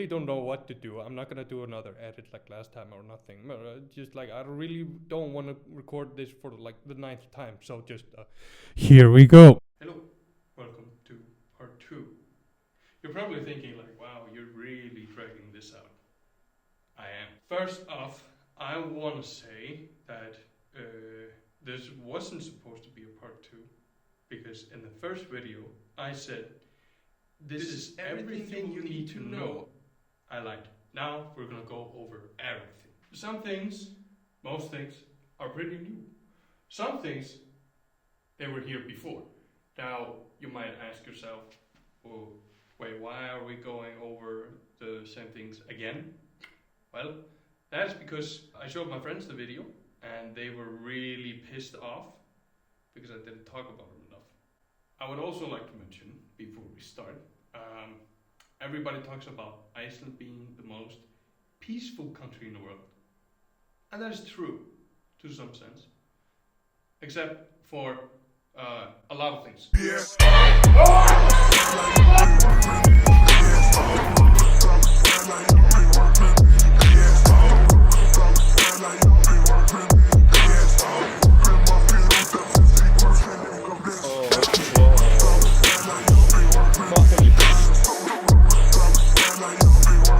really don't know what to do. I'm not gonna do another edit like last time or nothing. Just like I really don't want to record this for like the 9th time. So just here we go. Hello, welcome to part 2. You're probably thinking like, wow, you're really dragging this out. I am. First off, I want to say that this wasn't supposed to be a part 2 because in the first video I said this is everything you need to know. I lied. Now we're gonna go over everything. Some things, most things, are pretty new. Some things, they were here before. Now you might ask yourself, oh, wait, why are we going over the same things again? Well, that's because I showed my friends the video and they were really pissed off because I didn't talk about it enough. I would also like to mention, before we start, everybody talks about Iceland being the most peaceful country in the world. And that is true, to some sense. Except for a lot of things. Yes.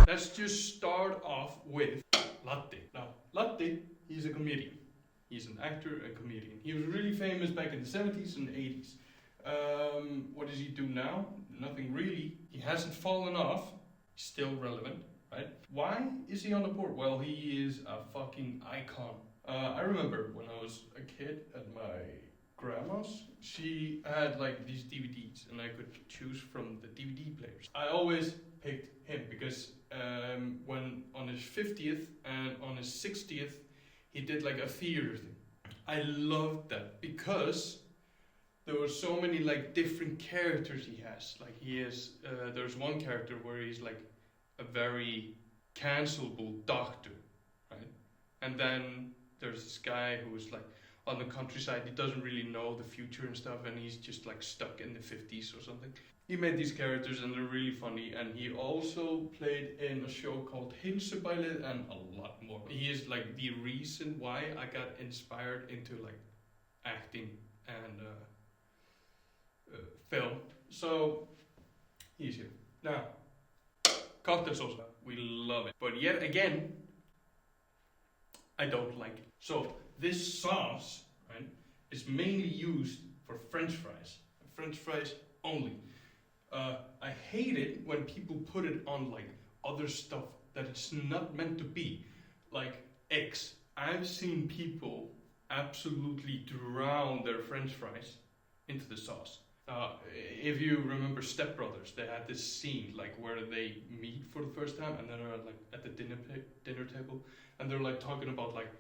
Let's just start off with Latte. Now, Latte, he's a comedian. He's an actor and comedian. He was really famous back in the 70s and 80s. What does he do now? Nothing really. He hasn't fallen off. He's still relevant, right? Why is he on the board? Well, he is a fucking icon. I remember when I was a kid at my grandma's, she had like these DVDs and I could choose from the DVD players. I always picked him because when on his 50th and on his 60th, he did like a theater thing. I loved that because there were so many like different characters he has. Like he is, there's one character where he's like a very cancelable doctor, right? And then there's this guy who's like on the countryside, he doesn't really know the future and stuff, and he's just like stuck in the 50s or something. He made these characters and they're really funny, and he also played in a show called Heilsubælið and a lot more. He is like the reason why I got inspired into like acting and film. So he's here. Now, cocktail sauce, we love it. But yet again, I don't like it. So this sauce, right, is mainly used for French fries. French fries only. I hate it when people put it on like other stuff that it's not meant to be, like eggs. I've seen people absolutely drown their French fries into the sauce. If you remember Step Brothers, they had this scene like where they meet for the first time and then are like at the dinner table and they're like talking about like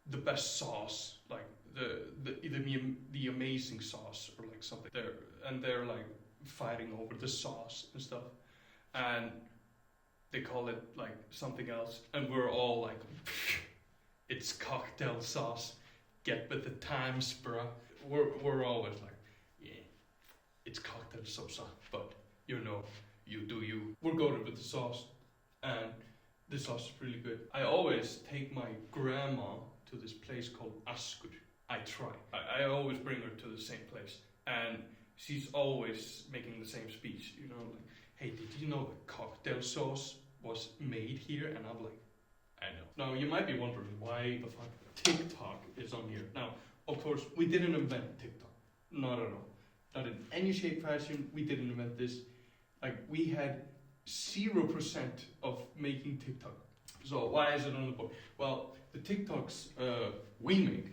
the best sauce, like the amazing sauce or like something. They're like fighting over the sauce and stuff, and they call it like something else, and we're all like, it's cocktail sauce. Get with the times, bruh. We're always like, yeah, it's cocktail sauce, but you know, you do you. We're going with the sauce, and the sauce is really good. I always take my grandma to this place called Askur. I try. I always bring her to the same place, and she's always making the same speech, you know, like, hey, did you know the cocktail sauce was made here? And I'm like, I know. Now, you might be wondering why the fuck TikTok is on here. Now, of course, we didn't invent TikTok. Not at all. Not in any shape, fashion, we didn't invent this. Like, we had 0% of making TikTok. So, why is it on the board? Well, the TikToks we make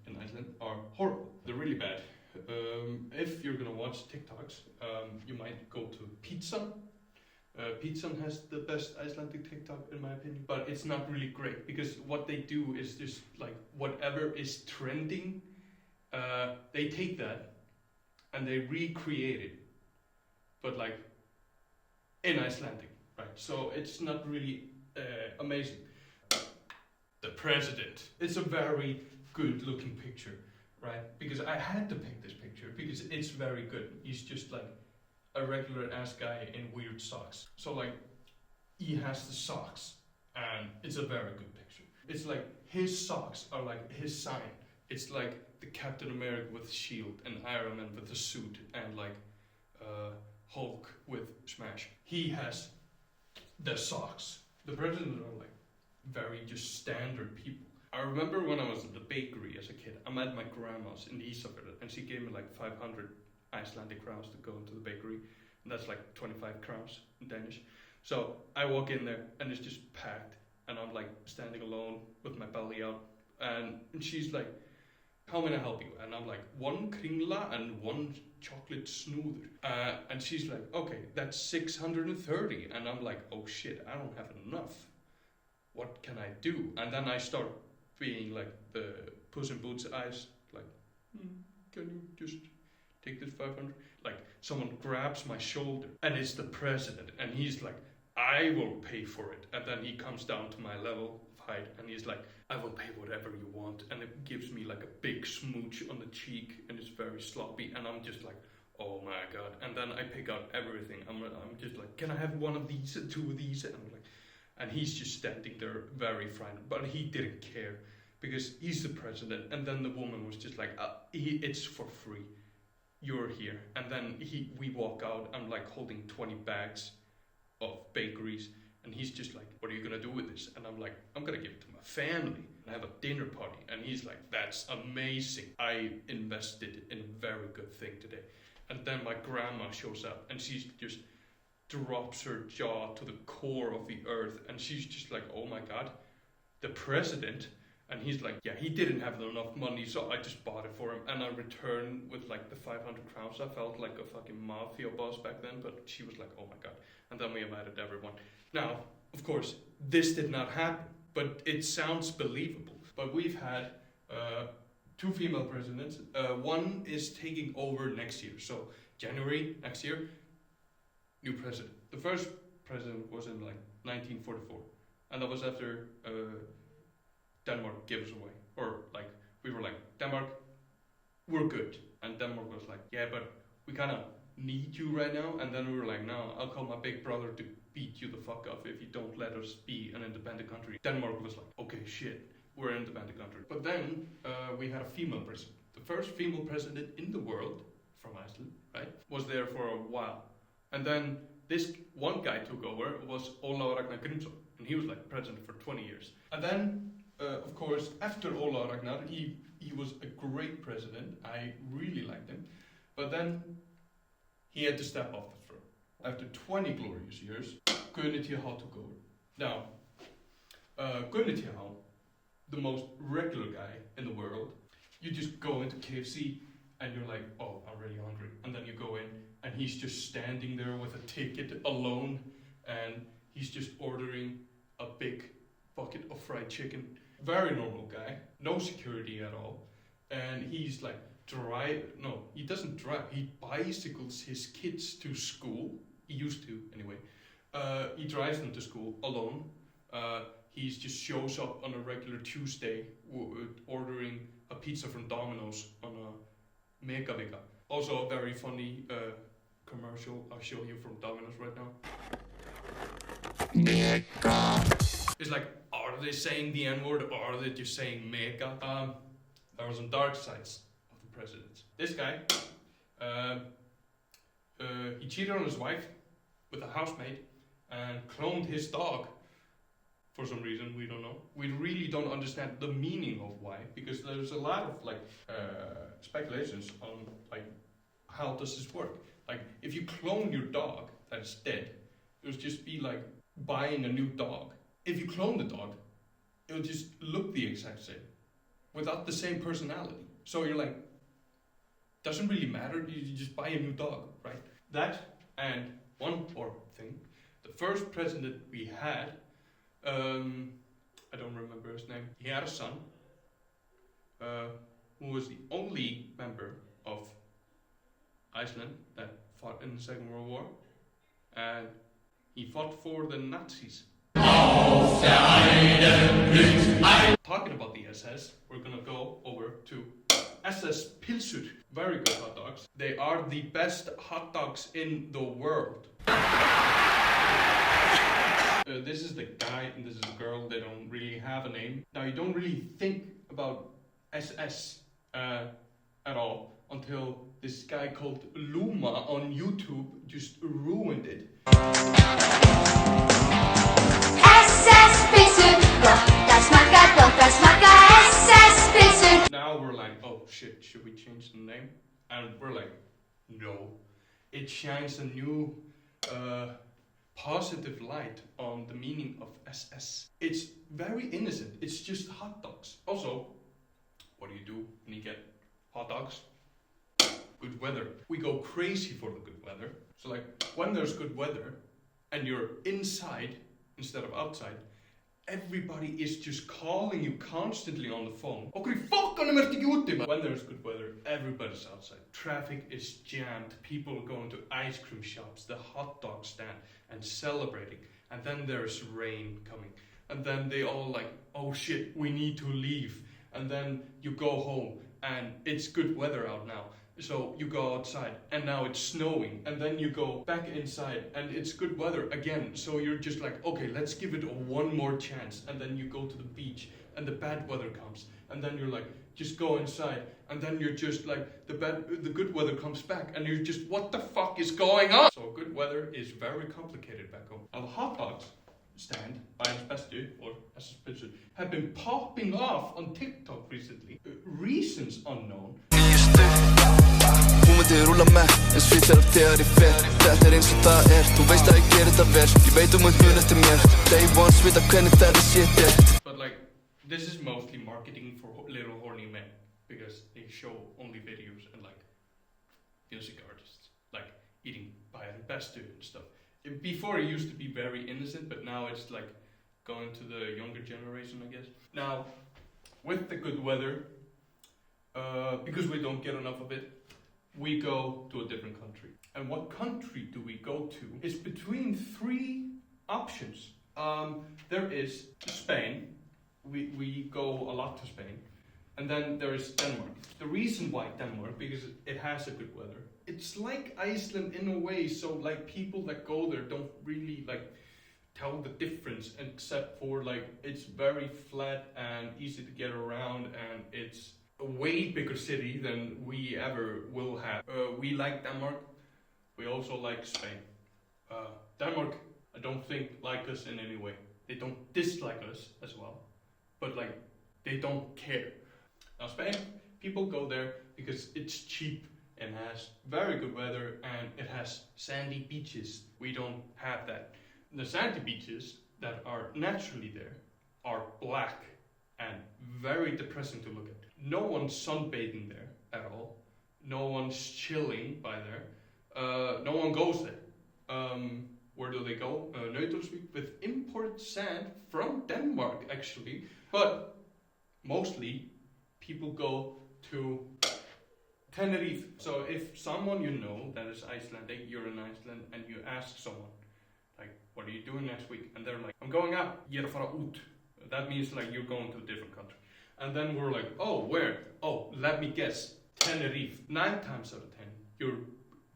in Iceland are horrible. They're really bad. If you're gonna watch TikToks, you might go to Pizza. Pizza has the best Icelandic TikTok in my opinion, but it's not really great because what they do is just like whatever is trending, they take that and they recreate it, but like in Icelandic, right? So it's not really amazing. The president. It's a very good looking picture. Right, because I had to pick this picture because it's very good. He's just like a regular ass guy in weird socks. So like, he has the socks, and it's a very good picture. It's like his socks are like his sign. It's like the Captain America with the shield, and Iron Man with the suit, and like Hulk with Smash. He has the socks. The presidents are like very just standard people. I remember when I was at the bakery as a kid, I'm at my grandma's in Ísafjörður, and she gave me like 500 Icelandic crowns to go into the bakery, and that's like 25 crowns in Danish. So I walk in there, and it's just packed, and I'm like standing alone with my belly out, and she's like, how may I help you? And I'm like, 1 kringla and 1 chocolate snoozer. And she's like, okay, that's 630. And I'm like, oh shit, I don't have enough. What can I do? And then I start being like the Puss in Boots eyes, like, can you just take this 500? Like, someone grabs my shoulder, and it's the president, and he's like, I will pay for it. And then he comes down to my level of height, and he's like, I will pay whatever you want. And it gives me like a big smooch on the cheek, and it's very sloppy, and I'm just like, oh my god. And then I pick out everything. I'm just like, can I have one of these, 2 of these? And I'm like, and he's just standing there very frightened, but he didn't care because he's the president. And then the woman was just like, it's for free, you're here. And then we walk out. I'm like holding 20 bags of bakeries, and he's just like, what are you gonna do with this? And I'm like, I'm gonna give it to my family and have a dinner party. And he's like, that's amazing, I invested in a very good thing today. And then my grandma shows up, and she's just drops her jaw to the core of the earth, and she's just like, oh my god, the president. And he's like, yeah, he didn't have enough money, so I just bought it for him. And I returned with like the 500 crowns. I felt like a fucking mafia boss back then, but she was like, oh my god. And then we invited everyone. Now, of course, this did not happen, but it sounds believable. But we've had 2 female presidents. One is taking over next year. So January next year, new president. The first president was in like 1944. And that was after Denmark gave us away. Or like, we were like, Denmark, we're good. And Denmark was like, yeah, but we kind of need you right now. And then we were like, no, I'll call my big brother to beat you the fuck up if you don't let us be an independent country. Denmark was like, okay, shit, we're an independent country. But then we had a female president. The first female president in the world from Iceland, right, was there for a while. And then this one guy took over, was Ólafur Ragnar Grímsson, and he was like president for 20 years. And then, of course, after Ólafur Ragnar, he was a great president. I really liked him. But then he had to step off the throne. After 20 glorious years, Guðni T. took over. Now, Guðni T., the most regular guy in the world, you just go into KFC and you're like, oh, I'm really hungry. And then you go in and he's just standing there with a ticket alone, and he's just ordering a big bucket of fried chicken. Very normal guy, no security at all. And he's like, he doesn't drive, he bicycles his kids to school. He used to, anyway. He drives them to school alone. He just shows up on a regular Tuesday ordering a pizza from Domino's on a Megavika. Also a very funny commercial I'll show you from Domino's right now. Mega. It's like, are they saying the N-word or are they just saying mega? There are some dark sides of the presidents. This guy, he cheated on his wife with a housemaid and cloned his dog for some reason, we don't know. We really don't understand the meaning of why, because there's a lot of like speculations on like how does this work. Like if you clone your dog that is dead, it would just be like buying a new dog. If you clone the dog, it'll just look the exact same without the same personality. So you're like, doesn't really matter, you just buy a new dog, right? That, and one more thing, the first president we had, I don't remember his name, he had a son who was the only member of Iceland that fought in the Second World War, and he fought for the Nazis. Talking about the SS, we're gonna go over to SS Pilsur. Very good hot dogs. They are the best hot dogs in the world. This is the guy and this is the girl. They don't really have a name. Now you don't really think about SS at all until this guy called Luma on YouTube just ruined it. SS Pilsur, SS Pilsur. Now we're like, oh shit, should we change the name? And we're like, no. It shines a new positive light on the meaning of SS. It's very innocent. It's just hot dogs. Also, what do you do when you get hot dogs? Good weather. We go crazy for the good weather. So like when there's good weather and you're inside instead of outside, everybody is just calling you constantly on the phone. When there's good weather, everybody's outside. Traffic is jammed. People are going to ice cream shops, the hot dog stand, and celebrating. And then there's rain coming. And then they all like, oh shit, we need to leave. And then you go home and it's good weather out now. So you go outside and now it's snowing, and then you go back inside and it's good weather again. So you're just like, okay, let's give it one more chance. And then you go to the beach and the bad weather comes, and then you're like, just go inside, and then you're just like, the good weather comes back and you're just, what the fuck is going on? So good weather is very complicated back home. Now the hot dogs stand by its bestu or SS Pilsur have been popping off on TikTok recently. Reasons unknown. Hún myndi rúlla með, en svíþar upp þegar ég fer. Þetta eins og það þú veist að ég gerir þetta vel. Ég veit mun eftir mér. Day ones vita hvernig þetta shit But like, this is mostly marketing for little horny men, because they show only videos and like music artists, like eating by the bestu and stuff. Before it used to be very innocent, but now it's like going to the younger generation, I guess. Now, with the good weather, because we don't get enough of it, we go to a different country. And what country do we go to? It's between three options. There is Spain. We go a lot to Spain. And then there is Denmark. The reason why Denmark, because it has a good weather. It's like Iceland in a way, so like people that go there don't really like tell the difference, except for like it's very flat and easy to get around, and it's a way bigger city than we ever will have. We like Denmark. We also like Spain. Denmark, I don't think like us in any way. They don't dislike us as well, but like they don't care. Now Spain, people go there because it's cheap and has very good weather and it has sandy beaches. We don't have that. The sandy beaches that are naturally there are black and very depressing to look at. No one's sunbathing there at all. No one's chilling by there. No one goes there. Where do they go? Nautilsvík, with import sand from Denmark actually. But mostly people go to Tenerife. So if someone you know that is Icelandic, you're in Iceland, and you ask someone, like, what are you doing next week? And they're like, I'm going out. Ég fara út. That means like you're going to a different country. And then we're like, oh, where? Oh, let me guess. Tenerife. 9 times out of 10, you're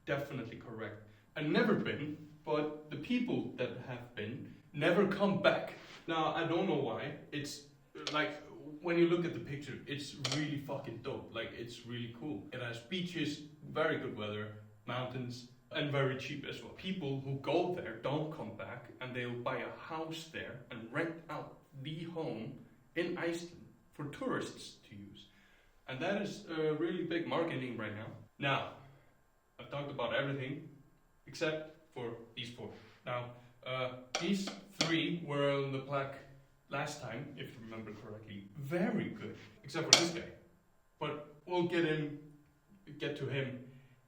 definitely correct. I've never been, but the people that have been never come back. Now, I don't know why. It's like, when you look at the picture, it's really fucking dope. Like, it's really cool. It has beaches, very good weather, mountains, and very cheap as well. People who go there don't come back, and they'll buy a house there and rent out the home in Iceland for tourists to use. And that is really big marketing right now. Now, I've talked about everything except for these 4. Now, these 3 were on the plaque last time, if you remember correctly. Very good, except for this guy. But we'll get to him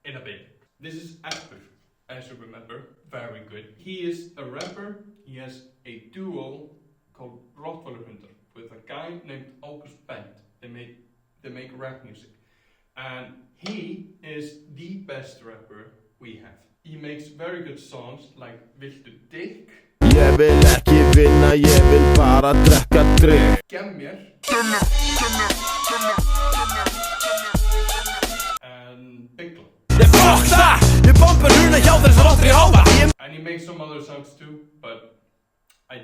in a bit. This is Asper, as you remember, very good. He is a rapper. He has a duo called Rottweilerhundar with a guy named August Bent. They make rap music. And he is the best rapper we have. He makes very good songs like Viltu Dick. Ég vil ekki vinna, ég vil bara drekka drikk. Gem mér. sounds too, but I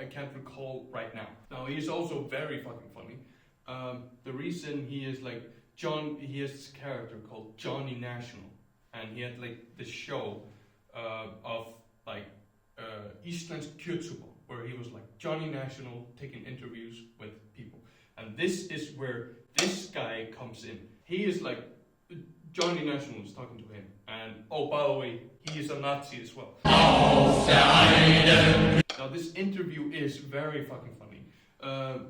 can't recall right now. Now he's also very fucking funny. The reason he is like he has this character called Johnny National, and he had like this show of like Iceland's kjötsúpa, where he was like Johnny National taking interviews with people, and this is where this guy comes in. He is like Johnny National is talking to him, and oh, by the way, he is a Nazi as well. Now this interview is very fucking funny.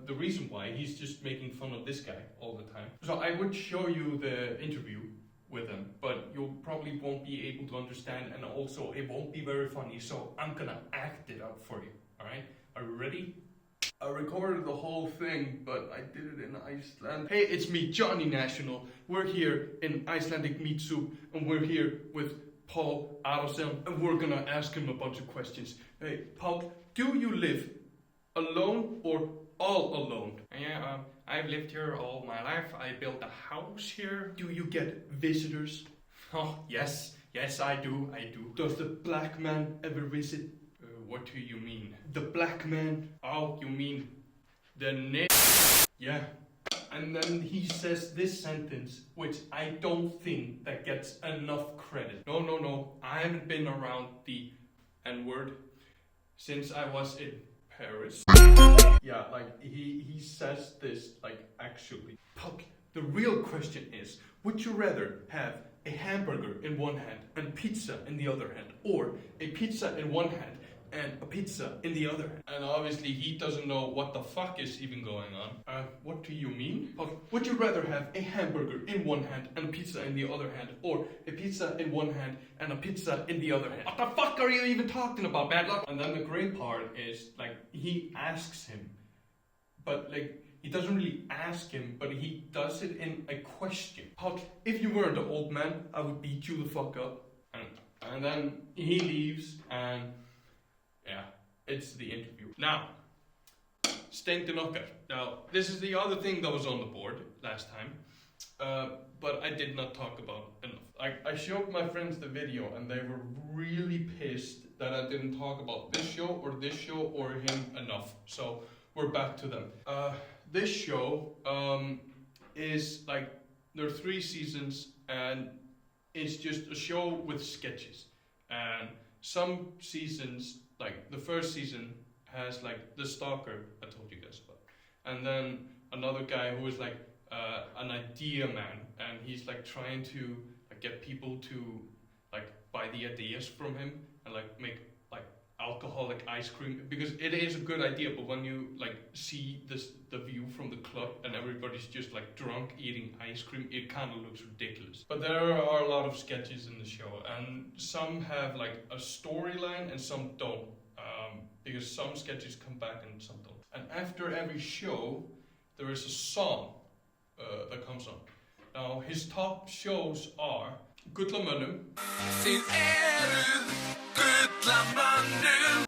The reason why, he's just making fun of this guy all the time. So I would show you the interview with him, but you probably won't be able to understand, and also it won't be very funny, so I'm gonna act it out for you, alright? Are you ready? I recorded the whole thing, but I did it in Iceland. Hey, it's me, Johnny National. We're here in Icelandic meat soup, and we're here with Paul Arason, and we're gonna ask him a bunch of questions. Hey, Paul, do you live alone or all alone? Yeah, I've lived here all my life. I built a house here. Do you get visitors? Oh, yes, I do. Does the black man ever visit? What do you mean? The black man? Oh, you mean the Yeah. And then he says this sentence, which I don't think that gets enough credit. No. I haven't been around the N-word since I was in Paris. Yeah, like he says this like actually. Puck, the real question is, would you rather have a hamburger in one hand and pizza in the other hand, or a pizza in one hand and a pizza in the other hand? And obviously he doesn't know what the fuck is even going on. What do you mean? Puck, would you rather have a hamburger in one hand and a pizza in the other hand, or a pizza in one hand and a pizza in the other hand? What the fuck are you even talking about, bad luck? And then the great part is, like, he asks him, but like, he doesn't really ask him, but he does it in a question. Puck, if you weren't an old man, I would beat you the fuck up. And then he leaves, and yeah, it's the interview. Now, Steintin okkar. Now, this is the other thing that was on the board last time, but I did not talk about enough. I showed my friends the video, and they were really pissed that I didn't talk about this show or him enough. So we're back to them. This show is like, there are 3 seasons, and it's just a show with sketches. And some seasons, like the first season, has like the stalker I told you guys about, and then another guy who is like an idea man, and he's like trying to like get people to like buy the ideas from him and like make like alcoholic ice cream, because it is a good idea, but when you like see the view from the club and everybody's just like drunk eating ice cream, it kind of looks ridiculous. But there are a lot of sketches in the show, and some have like a storyline and some don't, because some sketches come back and some don't. And after every show there is a song that comes on. Now his top shows are Gullamönnum,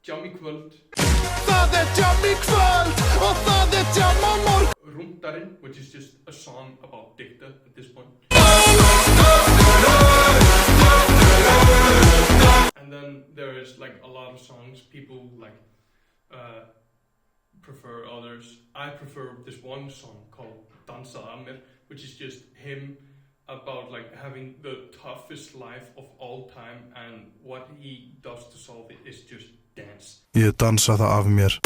Jammy Kvöld, Rundarinn, which is just a song about Dicta at this point. And then there is like a lot of songs people like prefer others. I prefer this one song called Dansa Amir, which is just him about like having the toughest life of all time, and what he does to solve it is just dance. Ég dansa það af mér.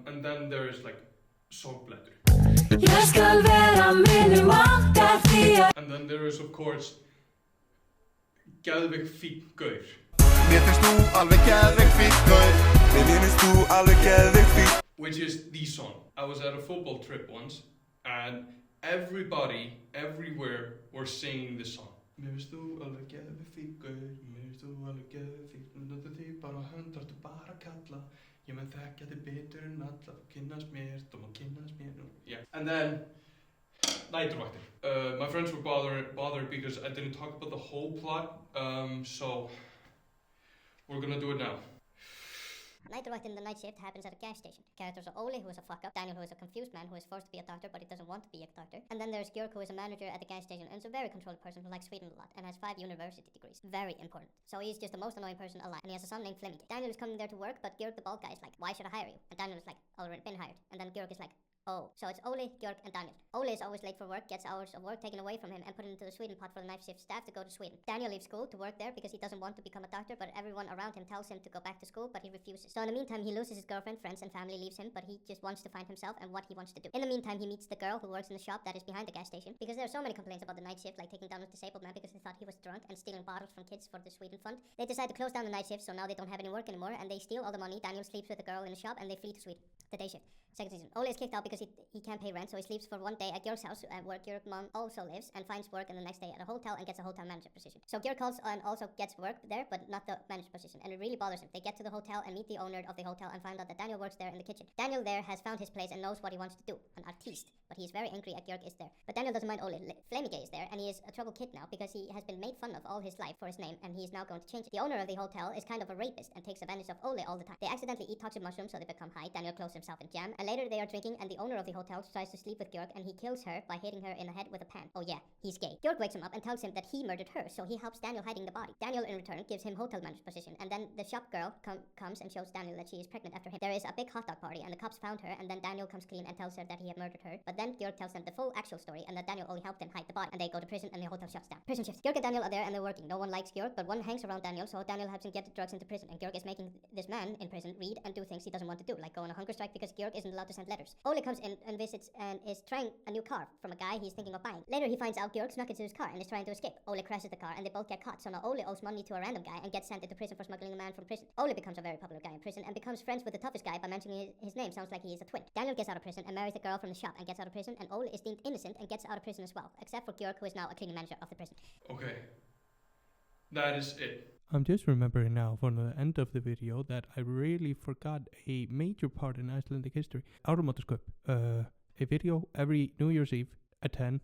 And then there is like Sorgblettur. And then there is of course Geðveik fínn gaur. Mér finnst þú alveg geðveik fínn gaur. Mér finnst þú alveg geðveik fínn. Which is the song. I was at a football trip once, and everybody, everywhere, were singing this song. Mér finnst þú alveg geðveik fínn gaur. Mér finnst þú alveg geðveik fínn. Nota þig bara hönd, þarftu bara að kalla. Ég menn þekkja þig betur en alla. Kynnast mér, þú má kynnast mér. Yeah. And then Næturvaktin. My friends were bothered because I didn't talk about the whole plot, so we're gonna do it now. Night in the night shift happens at a gas station. Characters are Ole, who is a fuck up, Daniel, who is a confused man who is forced to be a doctor but he doesn't want to be a doctor, and then there's Georg, who is a manager at the gas station and is a very controlled person who likes Sweden a lot and has 5 university degrees. Very important. So he's just the most annoying person alive, and he has a son named Fleming. Daniel is coming there to work, but Georg the bald guy is like, why should I hire you? And Daniel is like, already been hired. And then Georg is like, oh, so it's Ole, Georg, and Daniel. Ole is always late for work, gets hours of work taken away from him and put into the Sweden pot for the night shift staff to go to Sweden. Daniel leaves school to work there because he doesn't want to become a doctor, but everyone around him tells him to go back to school, but he refuses. So in the meantime, he loses his girlfriend, friends, and family leaves him, but he just wants to find himself and what he wants to do. In the meantime, he meets the girl who works in the shop that is behind the gas station, because there are so many complaints about the night shift, like taking down a disabled man because they thought he was drunk and stealing bottles from kids for the Sweden fund. They decide to close down the night shift, so now they don't have any work anymore, and they steal all the money. Daniel sleeps with the girl in the shop, and they flee to Sweden. The day shift. Second season. Ole is kicked out because he can't pay rent, so he sleeps for one day at Georg's house, where Georg's mom also lives, and finds work, and the next day at a hotel and gets a hotel manager position. So Georg calls and also gets work there, but not the manager position, and it really bothers him. They get to the hotel and meet the owner of the hotel and find out that Daniel works there in the kitchen. Daniel there has found his place and knows what he wants to do, an artiste, but he is very angry at Georg is there. But Daniel doesn't mind Ole. Flemige is there, and he is a troubled kid now because he has been made fun of all his life for his name, and he is now going to change it. The owner of the hotel is kind of a rapist and takes advantage of Ole all the time. They accidentally eat toxic mushrooms, so they become high. Daniel clothes himself in jam, and later they are drinking, and the owner of the hotel tries to sleep with Georg, and he kills her by hitting her in the head with a pan. Oh yeah, he's gay. Georg wakes him up and tells him that he murdered her, so he helps Daniel hiding the body. Daniel in return gives him hotel manager position, and then the shop girl comes and shows Daniel that she is pregnant after him. There is a big hot dog party, and the cops found her, and then Daniel comes clean and tells her that he had murdered her, but then Georg tells them the full actual story, and that Daniel only helped them hide the body, and they go to prison, and the hotel shuts down. Prison shift. Georg and Daniel are there, and they're working. No one likes Georg, but one hangs around Daniel, so Daniel helps him get the drugs into prison, and Georg is making this man in prison read and do things he doesn't want to do, like go on a hunger strike because Georg isn't allowed to send letters. Ole comes in and visits and is trying a new car from a guy he's thinking of buying. Later he finds out Georg snuck into his car and is trying to escape. Ole crashes the car and they both get caught, so now Ole owes money to a random guy and gets sent into prison for smuggling a man from prison. Ole becomes a very popular guy in prison and becomes friends with the toughest guy by mentioning his name. Sounds like he is a twin. Daniel gets out of prison and marries the girl from the shop and gets out of prison, and Ole is deemed innocent and gets out of prison as well, except for Georg, who is now a cleaning manager of the prison. Okay. That is it. I'm just remembering now from the end of the video that I really forgot a major part in Icelandic history. Áramótasköp. A video every New Year's Eve at 10.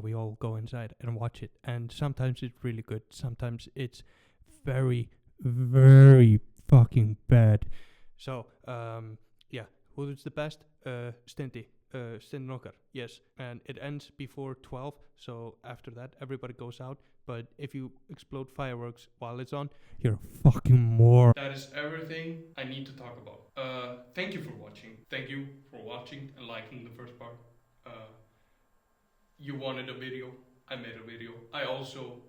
We all go inside and watch it. And sometimes it's really good. Sometimes it's very, very fucking bad. So, yeah. Who is the best? Stendi. Stundin okkar, yes, and it ends before 12, so after that everybody goes out, but if you explode fireworks while it's on, you're a fucking moron. That is everything I need to talk about. Thank you for watching. Thank you for watching and liking the first part. You wanted a video, I made a video. I also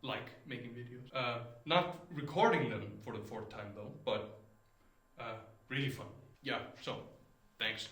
like making videos. Not recording them for the 4th time though, but really fun. Yeah, so thanks.